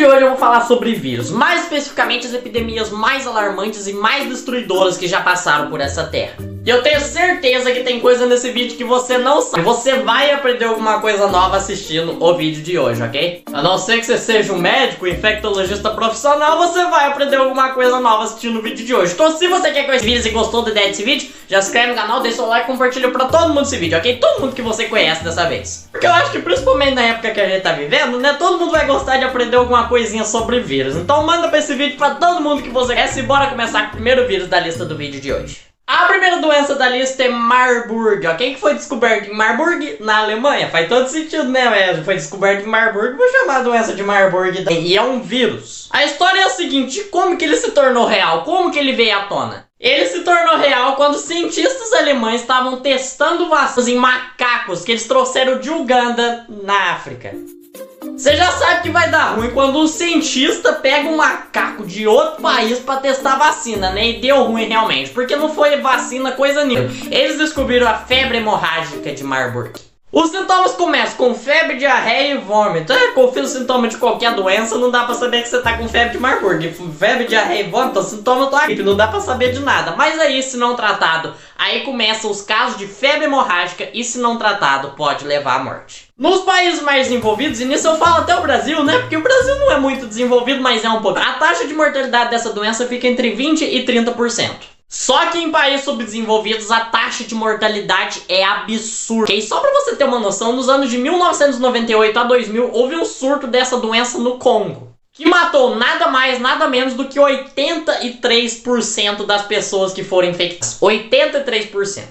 de hoje eu vou falar sobre vírus, mais especificamente as epidemias mais alarmantes e mais destruidoras que já passaram por essa terra. E eu tenho certeza que tem coisa nesse vídeo que você não sabe. Você vai aprender alguma coisa nova assistindo o vídeo de hoje, ok? A não ser que você seja um médico, infectologista profissional, você vai aprender alguma coisa nova assistindo o vídeo de hoje. Então se você quer conhecer vídeos e gostou da ideia desse vídeo, já se inscreve no canal, deixa o like e compartilha pra todo mundo esse vídeo, ok? Todo mundo que você conhece dessa vez. Porque eu acho que principalmente na época que a gente tá vivendo, né, todo mundo vai gostar de aprender alguma coisinha sobre vírus. Então manda pra esse vídeo pra todo mundo que você conhece e bora começar com o primeiro vírus da lista do vídeo de hoje. A primeira doença da lista é Marburg, ok? Que foi descoberto em Marburg, na Alemanha. Faz todo sentido, né, velho? Foi descoberto em Marburg, vou chamar a doença de Marburg. E é um vírus. A história é a seguinte, como que ele se tornou real? Como que ele veio à tona? Ele se tornou real quando cientistas alemães estavam testando vacinas em macacos que eles trouxeram de Uganda, na África. Você já sabe que vai dar ruim quando um cientista pega um macaco de outro país pra testar vacina, né? E deu ruim realmente, porque não foi vacina coisa nenhuma. Eles descobriram a febre hemorrágica de Marburg. Os sintomas começam com febre, diarreia e vômito. Confira o sintoma de qualquer doença, não dá pra saber que você tá com febre de Marburg. Febre, diarreia e vômito, o sintoma da gripe, não dá pra saber de nada. Mas aí, se não tratado, aí começam os casos de febre hemorrágica e se não tratado, pode levar à morte. Nos países mais desenvolvidos, e nisso eu falo até o Brasil, né? Porque o Brasil não é muito desenvolvido, mas é um pouco. A taxa de mortalidade dessa doença fica entre 20% e 30%. Só que em países subdesenvolvidos a taxa de mortalidade é absurda. Okay? Só pra você ter uma noção, nos anos de 1998 a 2000 houve um surto dessa doença no Congo, que matou nada mais, nada menos do que 83% das pessoas que foram infectadas. 83%.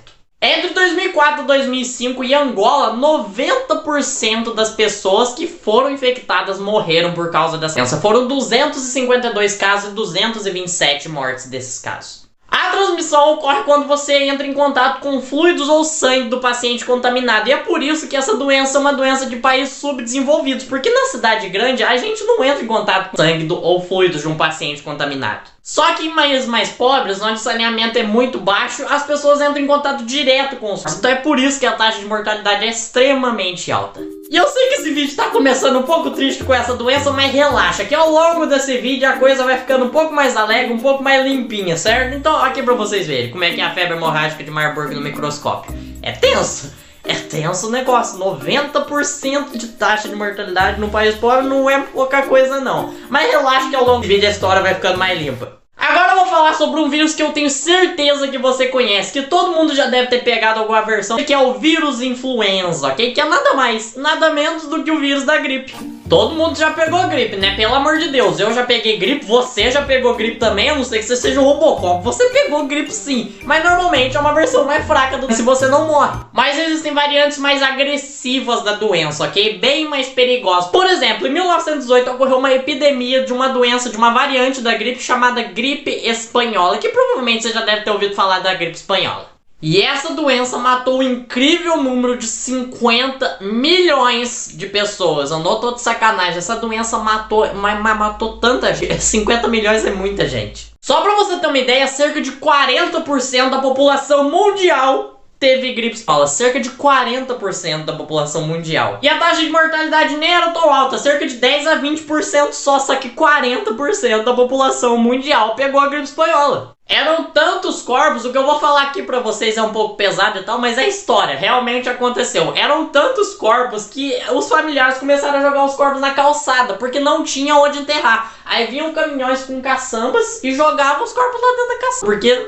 Entre 2004 e 2005, em Angola, 90% das pessoas que foram infectadas morreram por causa dessa doença. Foram 252 casos e 227 mortes desses casos. A transmissão ocorre quando você entra em contato com fluidos ou sangue do paciente contaminado. E é por isso que essa doença é uma doença de países subdesenvolvidos. Porque na cidade grande a gente não entra em contato com sangue ou fluidos de um paciente contaminado. Só que em países mais pobres, onde o saneamento é muito baixo, as pessoas entram em contato direto com os. Então é por isso que a taxa de mortalidade é extremamente alta. E eu sei que esse vídeo tá começando um pouco triste com essa doença, mas relaxa, que ao longo desse vídeo a coisa vai ficando um pouco mais alegre, um pouco mais limpinha, certo? Então aqui pra vocês verem como é que é a febre hemorrágica de Marburg no microscópio. É tenso. É tenso o negócio, 90% de taxa de mortalidade no país pobre não é pouca coisa não. Mas relaxa que ao longo do vídeo a história vai ficando mais limpa. Agora eu vou falar sobre um vírus que eu tenho certeza que você conhece, que todo mundo já deve ter pegado alguma versão, que é o vírus influenza, ok? Que é nada mais, nada menos do que o vírus da gripe. Todo mundo já pegou gripe, né? Pelo amor de Deus, eu já peguei gripe, você já pegou gripe também, a não ser que você seja um Robocop. Você pegou gripe sim, mas normalmente é uma versão mais fraca do se você não morre. Mas existem variantes mais agressivas da doença, ok? Bem mais perigosas. Por exemplo, em 1918 ocorreu uma epidemia de uma doença, de uma variante da gripe chamada gripe espanhola, que provavelmente você já deve ter ouvido falar da gripe espanhola. E essa doença matou um incrível número de 50 milhões de pessoas. Eu não tô de sacanagem, essa doença matou, mas matou tanta gente. 50 milhões é muita gente. Só pra você ter uma ideia, cerca de 40% da população mundial teve gripe espanhola, cerca de 40% da população mundial. E a taxa de mortalidade nem era tão alta, cerca de 10 a 20% só que 40% da população mundial pegou a gripe espanhola. Eram tantos corpos, o que eu vou falar aqui pra vocês é um pouco pesado e tal, mas é história, realmente aconteceu. Eram tantos corpos que os familiares começaram a jogar os corpos na calçada, porque não tinha onde enterrar. Aí vinham caminhões com caçambas e jogavam os corpos lá dentro da caçamba, porque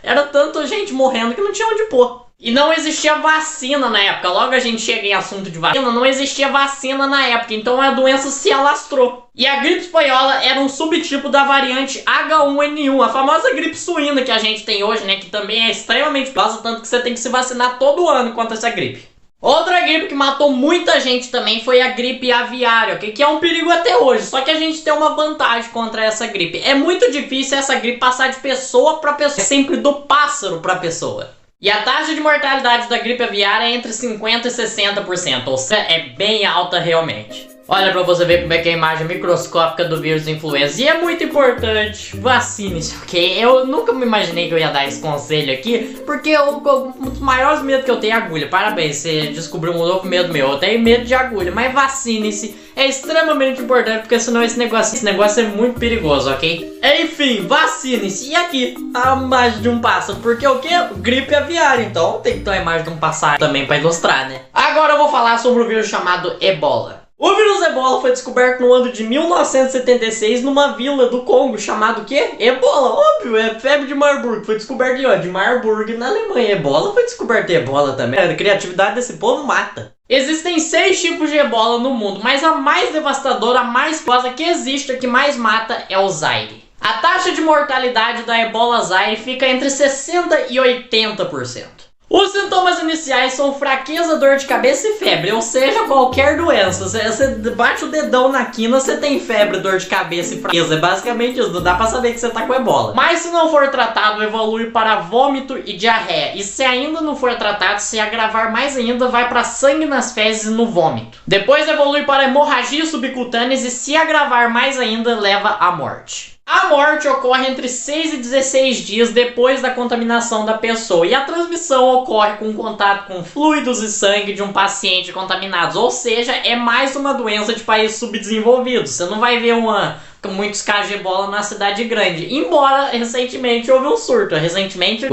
era tanta gente morrendo que não tinha onde pôr. E não existia vacina na época, logo a gente chega em assunto de vacina, não existia vacina na época, então a doença se alastrou. E a gripe espanhola era um subtipo da variante H1N1, a famosa gripe suína que a gente tem hoje, né, que também é extremamente perigosa, tanto que você tem que se vacinar todo ano contra essa gripe. Outra gripe que matou muita gente também foi a gripe aviária, okay? Que é um perigo até hoje, só que a gente tem uma vantagem contra essa gripe. É muito difícil essa gripe passar de pessoa para pessoa, é sempre do pássaro para pessoa. E a taxa de mortalidade da gripe aviária é entre 50% e 60%, ou seja, é bem alta realmente. Olha pra você ver como é que é a imagem microscópica do vírus influenza. E é muito importante, vacine-se, ok? Eu nunca me imaginei que eu ia dar esse conselho aqui, porque um dos maiores medos que eu tenho é agulha. Parabéns, você descobriu um novo medo meu. Eu tenho medo de agulha, mas vacine-se. É extremamente importante, porque senão esse negócio é muito perigoso, ok? Enfim, vacine-se. E aqui, a imagem de um pássaro, porque o quê? Gripe aviária, então tem que ter a imagem de um pássaro também pra ilustrar, né? Agora eu vou falar sobre o vírus chamado Ebola. O vírus Ebola foi descoberto no ano de 1976 numa vila do Congo chamado o quê? Ebola, óbvio, é febre de Marburg. Foi descoberto de Marburg, na Alemanha. Ebola foi descoberto Ebola também. A criatividade desse povo mata. Existem 6 tipos de Ebola no mundo, mas a mais devastadora, a mais perigosa que existe, a que mais mata é o Zaire. A taxa de mortalidade da Ebola Zaire fica entre 60% e 80%. Os sintomas iniciais são fraqueza, dor de cabeça e febre, ou seja, qualquer doença. Você bate o dedão na quina, você tem febre, dor de cabeça e fraqueza. É basicamente isso, não dá pra saber que você tá com ebola. Mas se não for tratado, evolui para vômito e diarreia. E se ainda não for tratado, se agravar mais ainda, vai para sangue nas fezes e no vômito. Depois evolui para hemorragia subcutâneas e se agravar mais ainda, leva à morte. A morte ocorre entre 6 e 16 dias depois da contaminação da pessoa e a transmissão ocorre com contato com fluidos e sangue de um paciente contaminado, ou seja, é mais uma doença de países subdesenvolvidos. Você não vai ver muitos casos de ebola na cidade grande, embora recentemente houve um surto. Recentemente,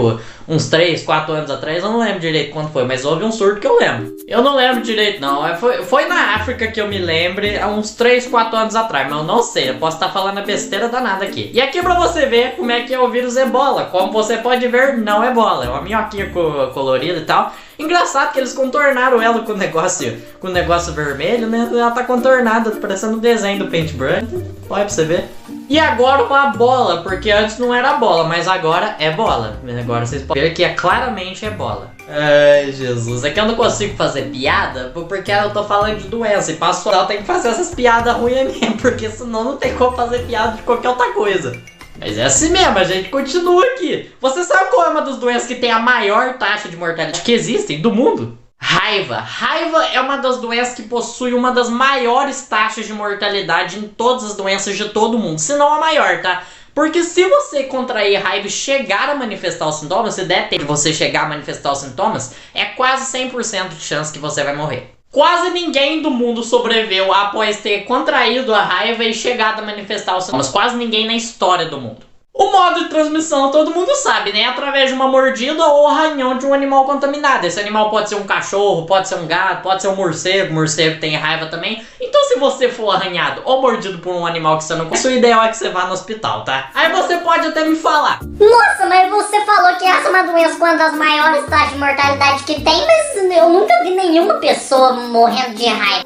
uns 3, 4 anos atrás, eu não lembro direito quando foi, mas houve um surto que eu lembro. Eu não lembro direito não, foi na África que eu me lembre, há uns 3, 4 anos atrás, mas eu não sei, eu posso estar falando a besteira danada aqui. E aqui pra você ver como é que é o vírus ebola, como você pode ver, não é ebola, é uma minhoquinha colorida e tal. Engraçado que eles contornaram ela com o negócio vermelho, né? Ela tá contornada, parecendo um desenho do Paintbrush. Olha pra você ver. E agora uma bola, porque antes não era bola, mas agora é bola. Agora vocês podem ver que claramente é bola. Ai, Jesus. É que eu não consigo fazer piada, porque eu tô falando de doença. E pastoral tem que fazer essas piadas ruins mesmo, porque senão não tem como fazer piada de qualquer outra coisa. Mas é assim mesmo, a gente continua aqui. Você sabe qual é uma das doenças que tem a maior taxa de mortalidade que existem do mundo? Raiva. Raiva é uma das doenças que possui uma das maiores taxas de mortalidade em todas as doenças de todo o mundo. Se não a maior, tá? Porque se você contrair raiva e chegar a manifestar os sintomas, se der tempo de você chegar a manifestar os sintomas, é quase 100% de chance que você vai morrer. Quase ninguém do mundo sobreviveu após ter contraído a raiva e chegado a manifestar os sintomas. Quase ninguém na história do mundo. O modo de transmissão todo mundo sabe, né? Através de uma mordida ou arranhão de um animal contaminado. Esse animal pode ser um cachorro, pode ser um gato, pode ser um morcego. Morcego tem raiva também. Então se você for arranhado ou mordido por um animal que você não conhece, o ideal é que você vá no hospital, tá? Aí você pode até me falar: nossa, mas você falou que essa é uma doença com uma das maiores taxas de mortalidade que tem, mas eu nunca vi nenhuma pessoa morrendo de raiva.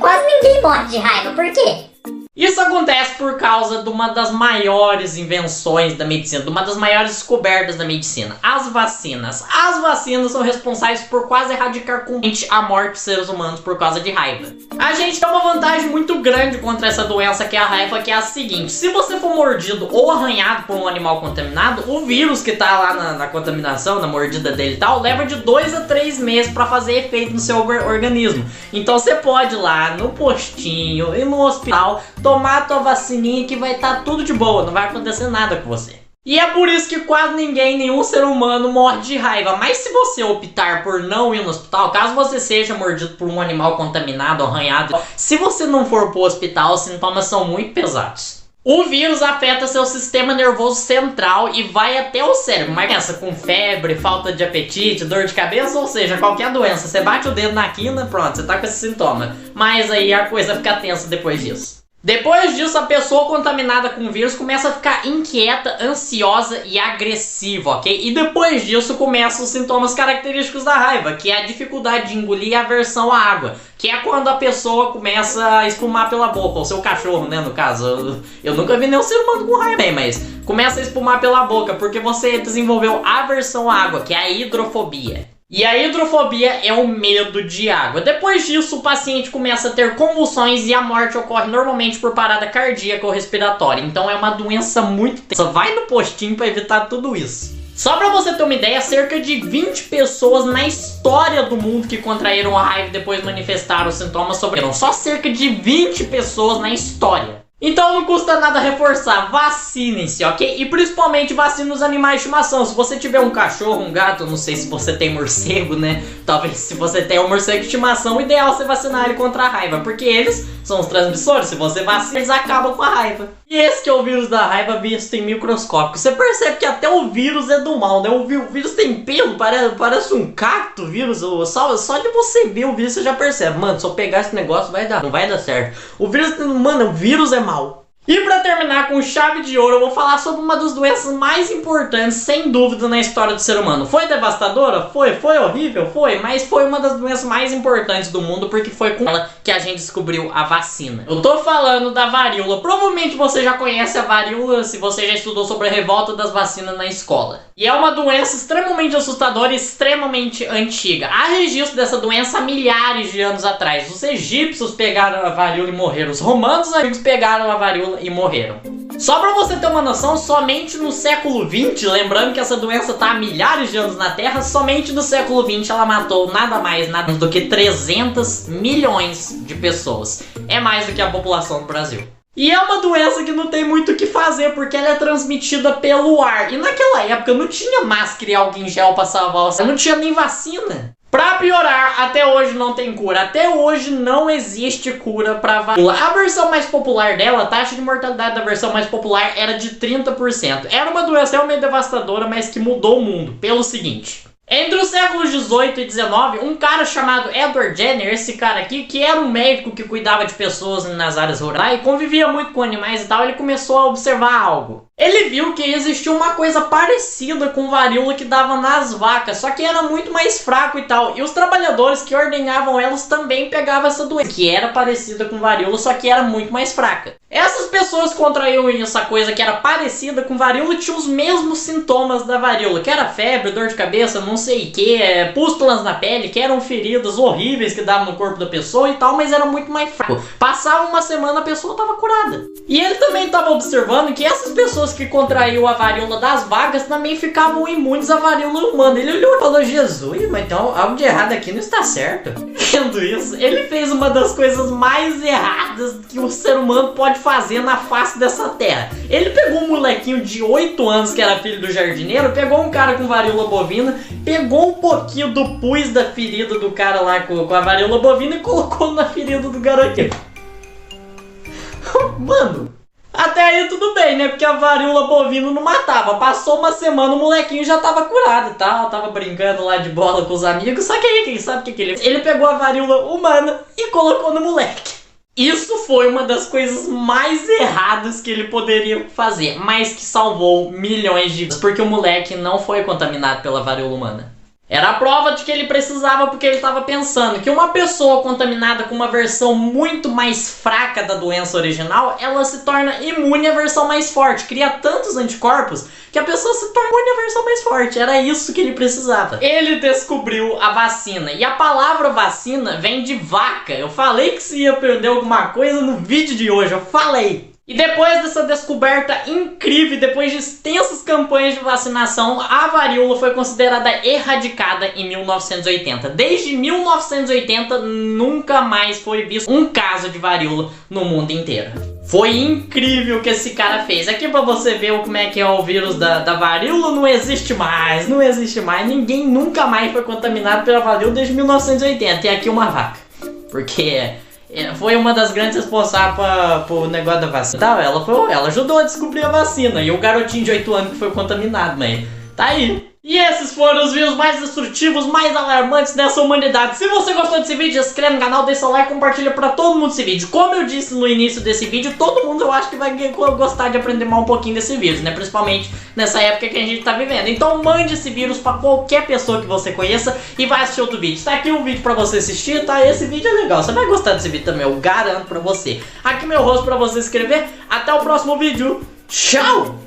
Quase ninguém morre de raiva, por quê? Isso acontece por causa de uma das maiores invenções da medicina, de uma das maiores descobertas da medicina, as vacinas. As vacinas são responsáveis por quase erradicar completamente a morte de seres humanos por causa de raiva. A gente tem uma vantagem muito grande contra essa doença que é a raiva, que é a seguinte: se você for mordido ou arranhado por um animal contaminado, o vírus que tá lá na contaminação, na mordida dele e tal, leva de 2 a 3 meses para fazer efeito no seu organismo. Então você pode ir lá no postinho e no hospital tomar a tua vacininha que vai estar tudo de boa, não vai acontecer nada com você. E é por isso que quase ninguém, nenhum ser humano morre de raiva. Mas se você optar por não ir no hospital, caso você seja mordido por um animal contaminado, arranhado, se você não for pro hospital, os sintomas são muito pesados. O vírus afeta seu sistema nervoso central e vai até o cérebro. Mas pensa, com febre, falta de apetite, dor de cabeça, ou seja, qualquer doença. Você bate o dedo na quina, pronto, você tá com esse sintoma. Mas aí a coisa fica tensa depois disso. Depois disso, a pessoa contaminada com o vírus começa a ficar inquieta, ansiosa e agressiva, ok? E depois disso começam os sintomas característicos da raiva, que é a dificuldade de engolir e a aversão à água, que é quando a pessoa começa a espumar pela boca, ou seu cachorro, né, no caso. Eu nunca vi nenhum ser humano com raiva, mas começa a espumar pela boca, porque você desenvolveu aversão à água, que é a hidrofobia. E a hidrofobia é o medo de água. Depois disso, o paciente começa a ter convulsões e a morte ocorre normalmente por parada cardíaca ou respiratória. Então é uma doença muito tensa. Vai no postinho para evitar tudo isso. Só pra você ter uma ideia, cerca de 20 pessoas na história do mundo que contraíram a raiva e depois manifestaram os sintomas sobreviveram. Só cerca de 20 pessoas na história. Então não custa nada reforçar, vacinem-se, ok? E principalmente vacine os animais de estimação. Se você tiver um cachorro, um gato, não sei se você tem morcego, né? Talvez se você tem um morcego de estimação, o ideal é você vacinar ele contra a raiva, porque eles são os transmissores. Se você vacina, eles acabam com a raiva. E esse que é o vírus da raiva visto em microscópio. Você percebe que até o vírus é do mal, né? O vírus tem pelo, parece um cacto, o vírus. Só de você ver o vírus você já percebe. Mano, se eu pegar esse negócio não vai dar certo. O vírus, mano, o vírus é mal. E pra terminar com chave de ouro, eu vou falar sobre uma das doenças mais importantes, sem dúvida, na história do ser humano. Foi devastadora? Foi horrível? Foi, mas foi uma das doenças mais importantes do mundo, porque foi com ela que a gente descobriu a vacina. Eu tô falando da varíola. Provavelmente você já conhece a varíola se você já estudou sobre a revolta das vacinas na escola. E é uma doença extremamente assustadora e extremamente antiga. Há registro dessa doença há milhares de anos atrás. Os egípcios pegaram a varíola e morreram. Os romanos antigos pegaram a varíola e morreram. Só pra você ter uma noção, somente no século XX, lembrando que essa doença tá há milhares de anos na Terra, somente no século XX ela matou nada mais, nada menos do que 300 milhões de pessoas. É mais do que a população do Brasil. E é uma doença que não tem muito o que fazer, porque ela é transmitida pelo ar. E naquela época não tinha máscara e álcool em gel pra salvar você, não tinha nem vacina. Pra piorar, até hoje não tem cura. Até hoje não existe cura pra varíola. A versão mais popular dela, a taxa de mortalidade da versão mais popular era de 30%. Era uma doença realmente devastadora, mas que mudou o mundo pelo seguinte. Entre os séculos 18 e 19, um cara chamado Edward Jenner, esse cara aqui, que era um médico que cuidava de pessoas nas áreas rurais e convivia muito com animais e tal, ele começou a observar algo. Ele viu que existia uma coisa parecida com varíola que dava nas vacas, só que era muito mais fraco e tal. E os trabalhadores que ordenhavam elas também pegavam essa doença, que era parecida com varíola, só que era muito mais fraca. Essas pessoas que contraíam essa coisa que era parecida com varíola tinham os mesmos sintomas da varíola, que era febre, dor de cabeça, não sei o que, pústulas na pele, que eram feridas horríveis que davam no corpo da pessoa e tal, mas era muito mais fraco. Passava uma semana, a pessoa estava curada. E ele também estava observando que essas pessoas que contraíam a varíola das vacas também ficavam imunes à varíola humana. Ele olhou e falou: Jesus, mas então algo de errado aqui não está certo. Vendo isso, ele fez uma das coisas mais erradas que o ser humano pode fazer na face dessa terra. Ele pegou um molequinho de 8 anos que era filho do jardineiro, pegou um cara com varíola bovina, pegou um pouquinho do pus da ferida do cara lá com a varíola bovina e colocou na ferida do garotinho. Mano, até aí tudo bem, né? Porque a varíola bovina não matava. Passou uma semana, o molequinho já tava curado e tal. Tava brincando lá de bola com os amigos. Só que aí, quem sabe o que ele fez? Ele pegou a varíola humana e colocou no moleque. Isso foi uma das coisas mais erradas que ele poderia fazer, mas que salvou milhões de vidas, porque o moleque não foi contaminado pela varíola humana. Era a prova de que ele precisava, porque ele estava pensando que uma pessoa contaminada com uma versão muito mais fraca da doença original, ela se torna imune à versão mais forte, cria tantos anticorpos que a pessoa se torna imune à versão mais forte. Era isso que ele precisava. Ele descobriu a vacina, e a palavra vacina vem de vaca. Eu falei que você ia aprender alguma coisa no vídeo de hoje, eu falei. E depois dessa descoberta incrível, depois de extensas campanhas de vacinação, a varíola foi considerada erradicada em 1980. Desde 1980, nunca mais foi visto um caso de varíola no mundo inteiro. Foi incrível o que esse cara fez. Aqui pra você ver como é que é o vírus da varíola, não existe mais, não existe mais. Ninguém nunca mais foi contaminado pela varíola desde 1980. E aqui uma vaca. Porque foi uma das grandes responsáveis pro negócio da vacina. Ela ajudou a descobrir a vacina. E o garotinho de 8 anos que foi contaminado, mas tá aí. E esses foram os vídeos mais destrutivos, mais alarmantes dessa humanidade. Se você gostou desse vídeo, se inscreve no canal, deixa o like e compartilha pra todo mundo esse vídeo. Como eu disse no início desse vídeo, todo mundo eu acho que vai gostar de aprender mais um pouquinho desse vírus, né? Principalmente nessa época que a gente tá vivendo. Então mande esse vírus pra qualquer pessoa que você conheça e vai assistir outro vídeo. Tá aqui um vídeo pra você assistir, tá? Esse vídeo é legal, você vai gostar desse vídeo também, eu garanto pra você. Aqui meu rosto pra você se inscrever. Até o próximo vídeo. Tchau!